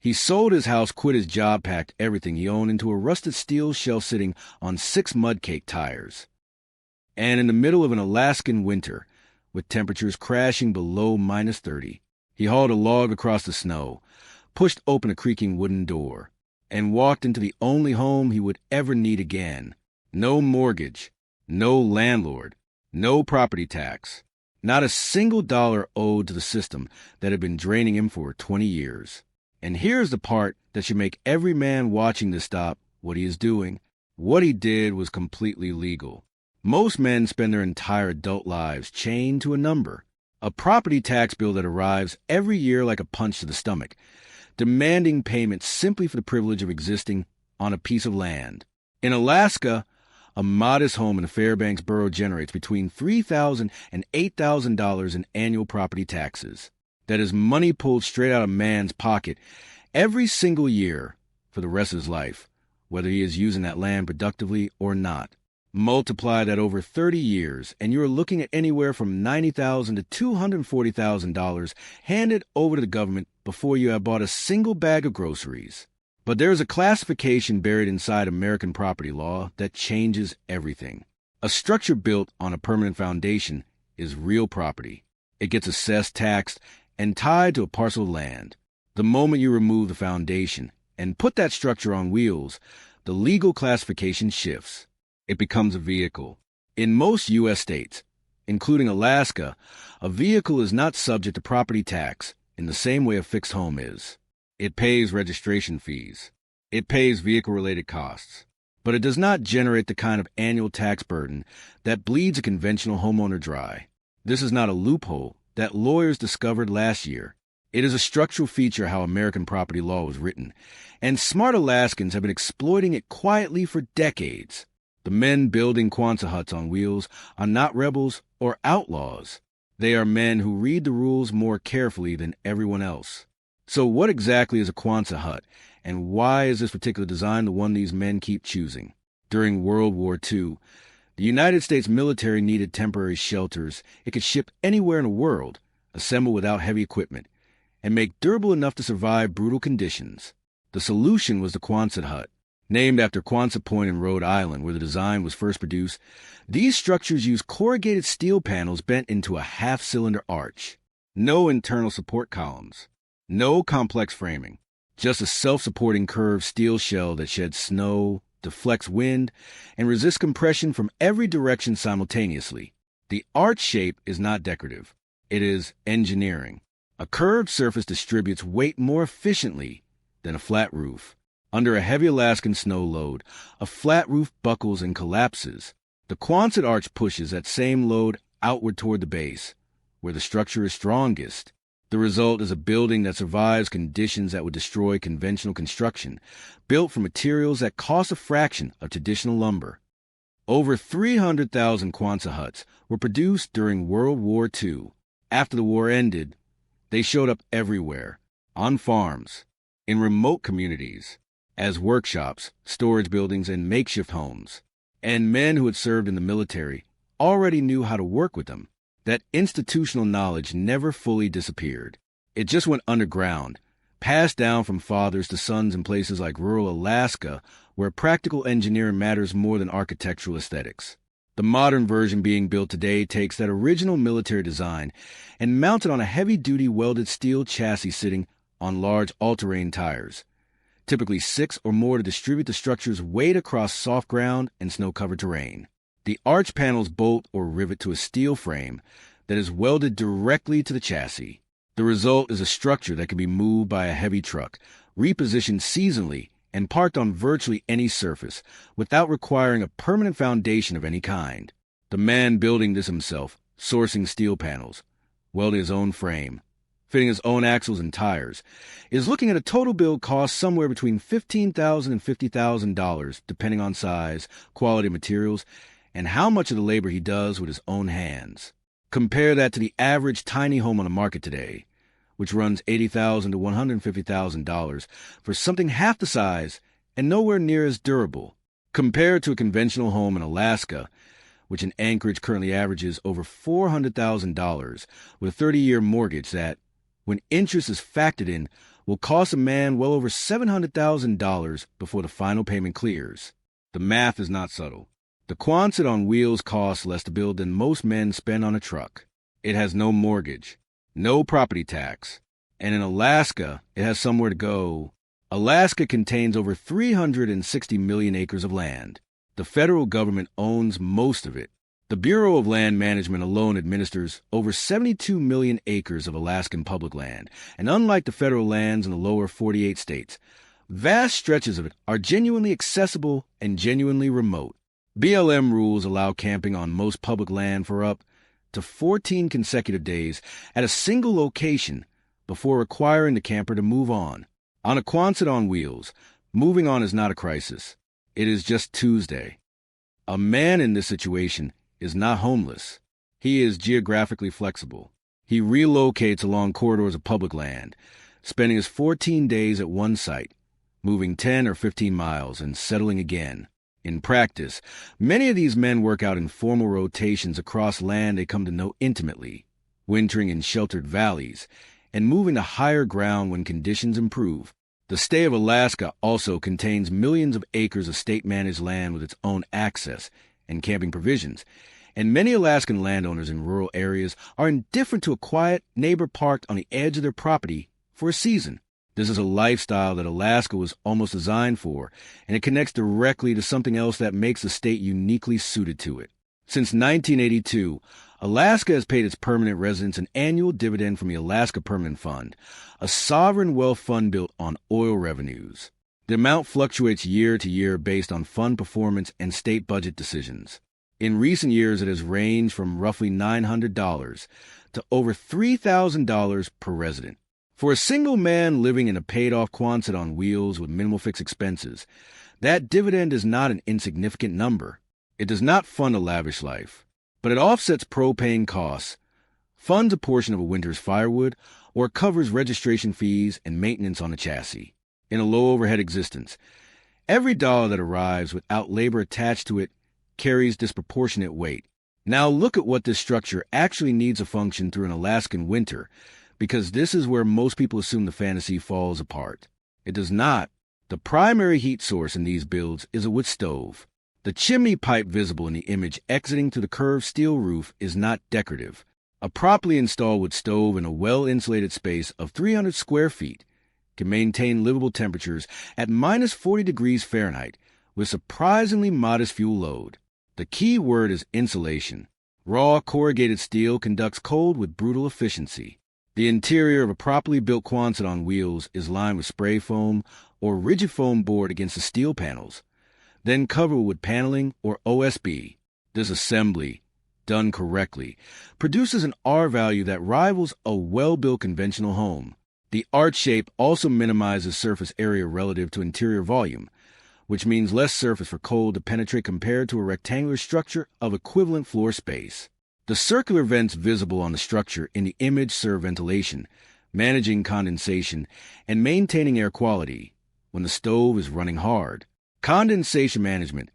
He sold his house, quit his job, packed everything he owned into a rusted steel shelf sitting on 6 mudcake tires. And in the middle of an Alaskan winter, with temperatures crashing below -30, he hauled a log across the snow, pushed open a creaking wooden door, and walked into the only home he would ever need again. No mortgage, no landlord, no property tax, not a single dollar owed to the system that had been draining him for 20 years. And here's the part that should make every man watching this stop what he is doing. What he did was completely legal. Most men spend their entire adult lives chained to a number, a property tax bill that arrives every year like a punch to the stomach, demanding payment simply for the privilege of existing on a piece of land. In Alaska, a modest home in the Fairbanks borough generates between $3,000 and $8,000 in annual property taxes. That is money pulled straight out of man's pocket every single year for the rest of his life, whether he is using that land productively or not. Multiply that over 30 years, and you're looking at anywhere from $90,000 to $240,000 handed over to the government before you have bought a single bag of groceries. But there is a classification buried inside American property law that changes everything. A structure built on a permanent foundation is real property. It gets assessed, taxed, and tied to a parcel of land. The moment you remove the foundation and put that structure on wheels, the legal classification shifts. It becomes a vehicle. In most U.S. states, including Alaska, a vehicle is not subject to property tax in the same way a fixed home is. It pays registration fees. It pays vehicle-related costs. But it does not generate the kind of annual tax burden that bleeds a conventional homeowner dry. This is not a loophole that lawyers discovered last year. It is a structural feature how American property law was written, and smart Alaskans have been exploiting it quietly for decades. The men building Quonset huts on wheels are not rebels or outlaws. They are men who read the rules more carefully than everyone else. So what exactly is a Quonset hut, and why is this particular design the one these men keep choosing? During World War II, the United States military needed temporary shelters it could ship anywhere in the world, assemble without heavy equipment, and make durable enough to survive brutal conditions. The solution was the Quonset hut. Named after Quonset Point in Rhode Island, where the design was first produced, these structures use corrugated steel panels bent into a half-cylinder arch. No internal support columns. No complex framing. Just a self-supporting curved steel shell that sheds snow, deflects wind, and resists compression from every direction simultaneously. The arch shape is not decorative. It is engineering. A curved surface distributes weight more efficiently than a flat roof. Under a heavy Alaskan snow load, a flat roof buckles and collapses. The Quonset arch pushes that same load outward toward the base, where the structure is strongest. The result is a building that survives conditions that would destroy conventional construction, built from materials that cost a fraction of traditional lumber. Over 300,000 Quonset huts were produced during World War II. After the war ended, they showed up everywhere, on farms, in remote communities, as workshops, storage buildings, and makeshift homes. And men who had served in the military already knew how to work with them. That institutional knowledge never fully disappeared. It just went underground, passed down from fathers to sons in places like rural Alaska, where practical engineering matters more than architectural aesthetics. The modern version being built today takes that original military design and mounts it on a heavy-duty welded steel chassis sitting on large all-terrain tires, typically 6 or more to distribute the structure's weight across soft ground and snow-covered terrain. The arch panels bolt or rivet to a steel frame that is welded directly to the chassis. The result is a structure that can be moved by a heavy truck, repositioned seasonally, and parked on virtually any surface without requiring a permanent foundation of any kind. The man building this himself, sourcing steel panels, welding his own frame, fitting his own axles and tires, is looking at a total build cost somewhere between $15,000 and $50,000, depending on size, quality of materials, and how much of the labor he does with his own hands. Compare that to the average tiny home on the market today, which runs $80,000 to $150,000 for something half the size and nowhere near as durable. Compared to a conventional home in Alaska, which in Anchorage currently averages over $400,000 with a 30-year mortgage that, when interest is factored in, will cost a man well over $700,000 before the final payment clears. The math is not subtle. The Quonset on wheels costs less to build than most men spend on a truck. It has no mortgage, no property tax, and in Alaska, it has somewhere to go. Alaska contains over 360 million acres of land. The federal government owns most of it. The Bureau of Land Management alone administers over 72 million acres of Alaskan public land, and unlike the federal lands in the lower 48 states, vast stretches of it are genuinely accessible and genuinely remote. BLM rules allow camping on most public land for up to 14 consecutive days at a single location before requiring the camper to move on. On a Quonset on wheels, moving on is not a crisis. It is just Tuesday. A man in this situation is not homeless. He is geographically flexible. He relocates along corridors of public land, spending his 14 days at one site, moving 10 or 15 miles and settling again. In practice, many of these men work out in formal rotations across land they come to know intimately, wintering in sheltered valleys, and moving to higher ground when conditions improve. The state of Alaska also contains millions of acres of state-managed land with its own access and camping provisions, and many Alaskan landowners in rural areas are indifferent to a quiet neighbor parked on the edge of their property for a season. This is a lifestyle that Alaska was almost designed for, and it connects directly to something else that makes the state uniquely suited to it. Since 1982, Alaska has paid its permanent residents an annual dividend from the Alaska Permanent Fund, a sovereign wealth fund built on oil revenues. The amount fluctuates year to year based on fund performance and state budget decisions. In recent years, it has ranged from roughly $900 to over $3,000 per resident. For a single man living in a paid-off Quonset on wheels with minimal fixed expenses, that dividend is not an insignificant number. It does not fund a lavish life, but it offsets propane costs, funds a portion of a winter's firewood, or covers registration fees and maintenance on the chassis. In a low-overhead existence, every dollar that arrives without labor attached to it carries disproportionate weight. Now look at what this structure actually needs to function through an Alaskan winter, because this is where most people assume the fantasy falls apart. It does not. The primary heat source in these builds is a wood stove. The chimney pipe visible in the image exiting through the curved steel roof is not decorative. A properly installed wood stove in a well-insulated space of 300 square feet can maintain livable temperatures at minus 40 degrees Fahrenheit with surprisingly modest fuel load. The key word is insulation. Raw corrugated steel conducts cold with brutal efficiency. The interior of a properly built Quonset on wheels is lined with spray foam or rigid foam board against the steel panels, then covered with paneling or OSB. This assembly, done correctly, produces an R value that rivals a well-built conventional home. The arch shape also minimizes surface area relative to interior volume, which means less surface for cold to penetrate compared to a rectangular structure of equivalent floor space. The circular vents visible on the structure in the image serve ventilation, managing condensation, and maintaining air quality when the stove is running hard. Condensation management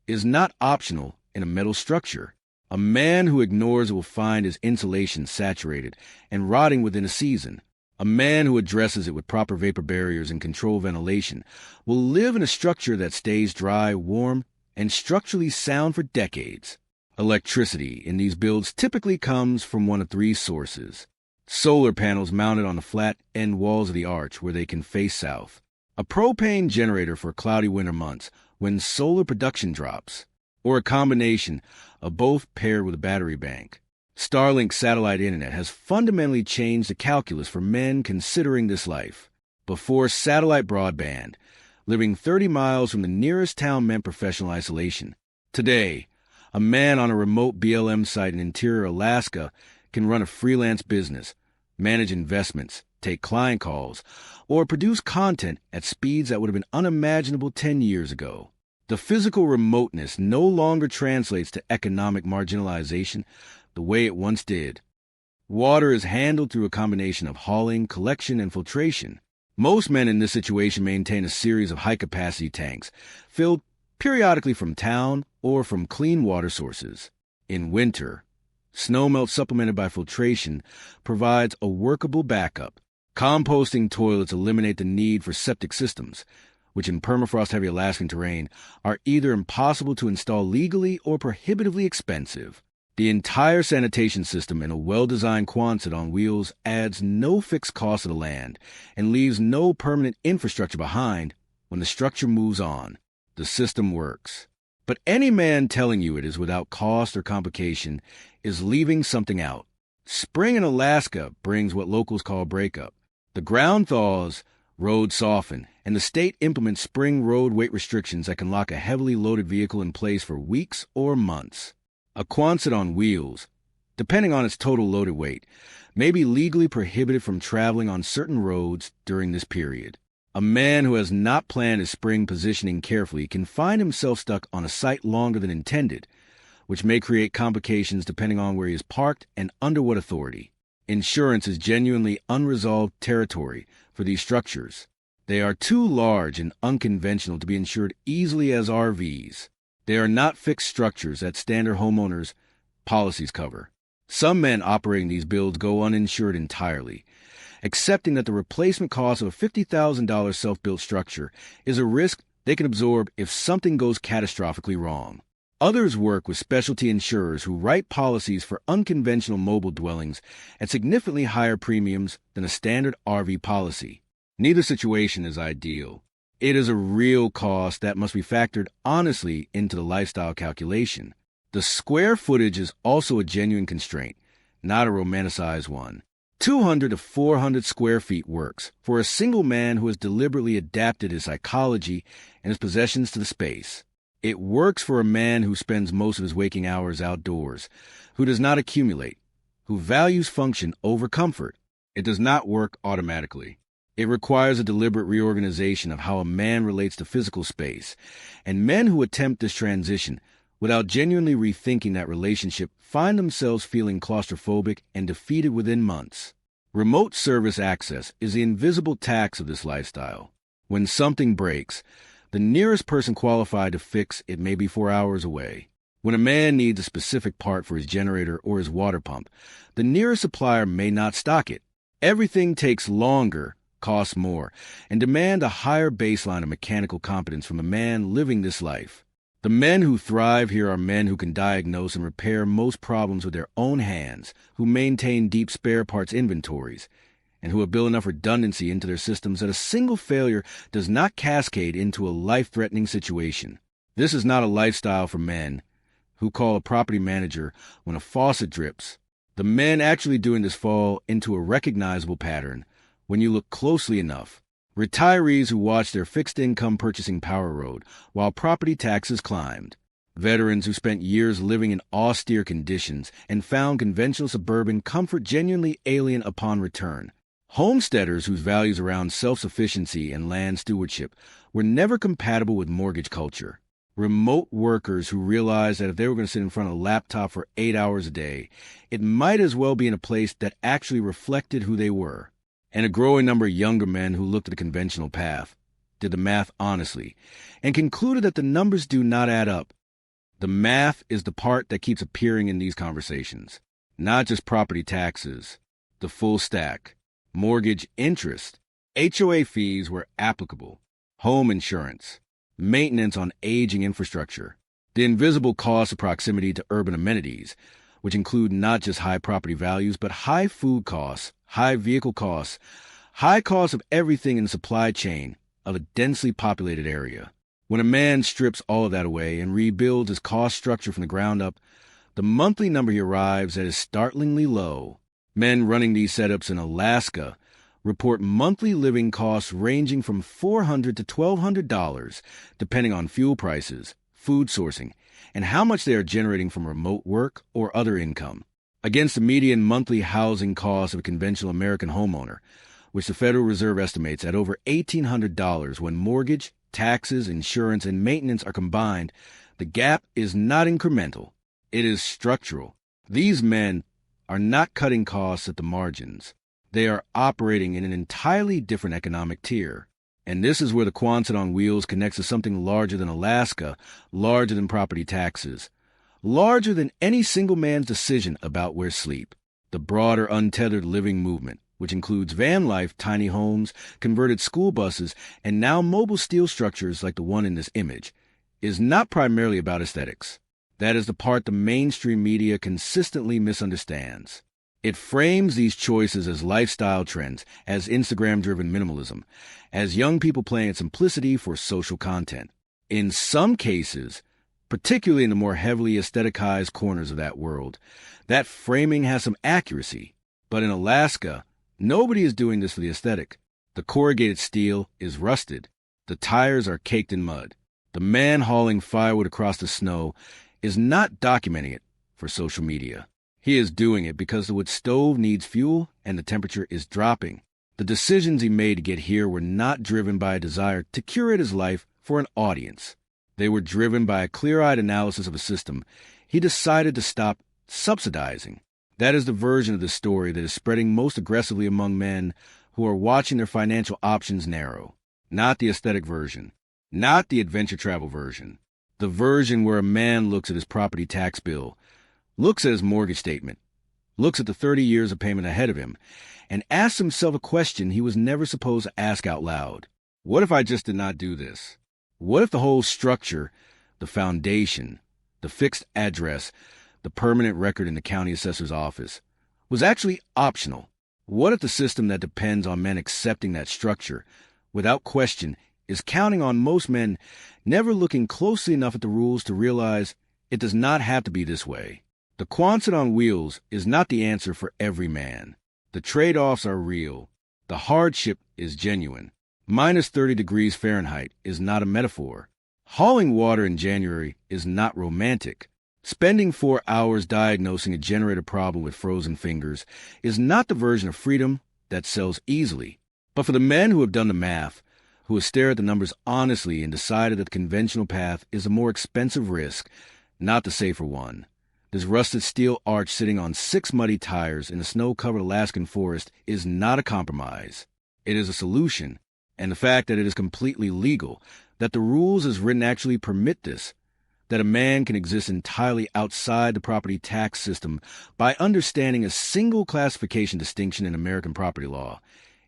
is not optional in a metal structure. A man who ignores it will find his insulation saturated and rotting within a season. A man who addresses it with proper vapor barriers and controlled ventilation will live in a structure that stays dry, warm, and structurally sound for decades. Electricity in these builds typically comes from one of three sources. Solar panels mounted on the flat end walls of the arch where they can face south. A propane generator for cloudy winter months when solar production drops. Or a combination of both paired with a battery bank. Starlink satellite internet has fundamentally changed the calculus for men considering this life. Before satellite broadband, living 30 miles from the nearest town meant professional isolation. Today, a man on a remote BLM site in interior Alaska can run a freelance business, manage investments, take client calls, or produce content at speeds that would have been unimaginable 10 years ago. The physical remoteness no longer translates to economic marginalization the way it once did. Water is handled through a combination of hauling, collection, and filtration. Most men in this situation maintain a series of high-capacity tanks, filled periodically from town or from clean water sources. In winter, snowmelt supplemented by filtration provides a workable backup. Composting toilets eliminate the need for septic systems, which in permafrost-heavy Alaskan terrain are either impossible to install legally or prohibitively expensive. The entire sanitation system in a well-designed Quonset on wheels adds no fixed cost to the land and leaves no permanent infrastructure behind when the structure moves on. The system works. But any man telling you it is without cost or complication is leaving something out. Spring in Alaska brings what locals call breakup. The ground thaws, roads soften, and the state implements spring road weight restrictions that can lock a heavily loaded vehicle in place for weeks or months. A Quonset on wheels, depending on its total loaded weight, may be legally prohibited from traveling on certain roads during this period. A man who has not planned his spring positioning carefully can find himself stuck on a site longer than intended, which may create complications depending on where he is parked and under what authority. Insurance is genuinely unresolved territory for these structures. They are too large and unconventional to be insured easily as RVs. They are not fixed structures that standard homeowners' policies cover. Some men operating these builds go uninsured entirely, accepting that the replacement cost of a $50,000 self-built structure is a risk they can absorb if something goes catastrophically wrong. Others work with specialty insurers who write policies for unconventional mobile dwellings at significantly higher premiums than a standard RV policy. Neither situation is ideal. It is a real cost that must be factored honestly into the lifestyle calculation. The square footage is also a genuine constraint, not a romanticized one. 200 to 400 square feet works for a single man who has deliberately adapted his psychology and his possessions to the space. It works for a man who spends most of his waking hours outdoors, who does not accumulate, who values function over comfort. It does not work automatically. It requires a deliberate reorganization of how a man relates to physical space, and men who attempt this transition without genuinely rethinking that relationship find themselves feeling claustrophobic and defeated within months. Remote service access is the invisible tax of this lifestyle. When something breaks, the nearest person qualified to fix it may be 4 hours away. When a man needs a specific part for his generator or his water pump, the nearest supplier may not stock it. Everything takes longer, costs more, and demand a higher baseline of mechanical competence from a man living this life. The men who thrive here are men who can diagnose and repair most problems with their own hands, who maintain deep spare parts inventories, and who have built enough redundancy into their systems that a single failure does not cascade into a life-threatening situation. This is not a lifestyle for men who call a property manager when a faucet drips. The men actually doing this fall into a recognizable pattern when you look closely enough. Retirees who watched their fixed income purchasing power erode while property taxes climbed. Veterans who spent years living in austere conditions and found conventional suburban comfort genuinely alien upon return. Homesteaders whose values around self-sufficiency and land stewardship were never compatible with mortgage culture. Remote workers who realized that if they were going to sit in front of a laptop for 8 hours a day, it might as well be in a place that actually reflected who they were. And a growing number of younger men who looked at the conventional path, did the math honestly, and concluded that the numbers do not add up. The math is the part that keeps appearing in these conversations, not just property taxes, the full stack, mortgage interest, HOA fees where applicable, home insurance, maintenance on aging infrastructure, the invisible cost of proximity to urban amenities, which include not just high property values, but high food costs, high vehicle costs, high costs of everything in the supply chain of a densely populated area. When a man strips all of that away and rebuilds his cost structure from the ground up, the monthly number he arrives at is startlingly low. Men running these setups in Alaska report monthly living costs ranging from $400 to $1,200, depending on fuel prices, food sourcing, and how much they are generating from remote work or other income, against the median monthly housing cost of a conventional American homeowner, which the Federal Reserve estimates at over $1,800 when mortgage, taxes, insurance, and maintenance are combined. The gap is not incremental. It is structural. These men are not cutting costs at the margins. They are operating in an entirely different economic tier. And this is where the Quonset on wheels connects to something larger than Alaska, larger than property taxes, larger than any single man's decision about where sleep, the broader untethered living movement, which includes van life, tiny homes, converted school buses, and now mobile steel structures like the one in this image, is not primarily about aesthetics. That is the part the mainstream media consistently misunderstands. It frames these choices as lifestyle trends, as Instagram-driven minimalism, as young people playing at simplicity for social content. In some cases, particularly in the more heavily aestheticized corners of that world, that framing has some accuracy. But in Alaska, nobody is doing this for the aesthetic. The corrugated steel is rusted. The tires are caked in mud. The man hauling firewood across the snow is not documenting it for social media. He is doing it because the wood stove needs fuel and the temperature is dropping. The decisions he made to get here were not driven by a desire to curate his life for an audience. They were driven by a clear-eyed analysis of a system he decided to stop subsidizing. That is the version of the story that is spreading most aggressively among men who are watching their financial options narrow. Not the aesthetic version. Not the adventure travel version. The version where a man looks at his property tax bill, looks at his mortgage statement, looks at the 30 years of payment ahead of him, and asks himself a question he was never supposed to ask out loud. What if I just did not do this? What if the whole structure, the foundation, the fixed address, the permanent record in the county assessor's office, was actually optional? What if the system that depends on men accepting that structure, without question, is counting on most men never looking closely enough at the rules to realize it does not have to be this way? The Quonset on wheels is not the answer for every man. The trade-offs are real. The hardship is genuine. Minus 30 degrees Fahrenheit is not a metaphor. Hauling water in January is not romantic. Spending 4 hours diagnosing a generator problem with frozen fingers is not the version of freedom that sells easily. But for the men who have done the math, who have stared at the numbers honestly and decided that the conventional path is a more expensive risk, not the safer one, this rusted steel arch sitting on 6 muddy tires in a snow-covered Alaskan forest is not a compromise. It is a solution. And the fact that it is completely legal, that the rules as written actually permit this, that a man can exist entirely outside the property tax system by understanding a single classification distinction in American property law,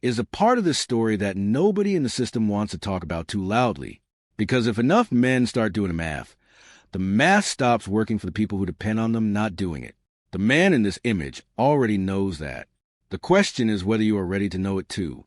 is a part of this story that nobody in the system wants to talk about too loudly. Because if enough men start doing the math stops working for the people who depend on them not doing it. The man in this image already knows that. The question is whether you are ready to know it too.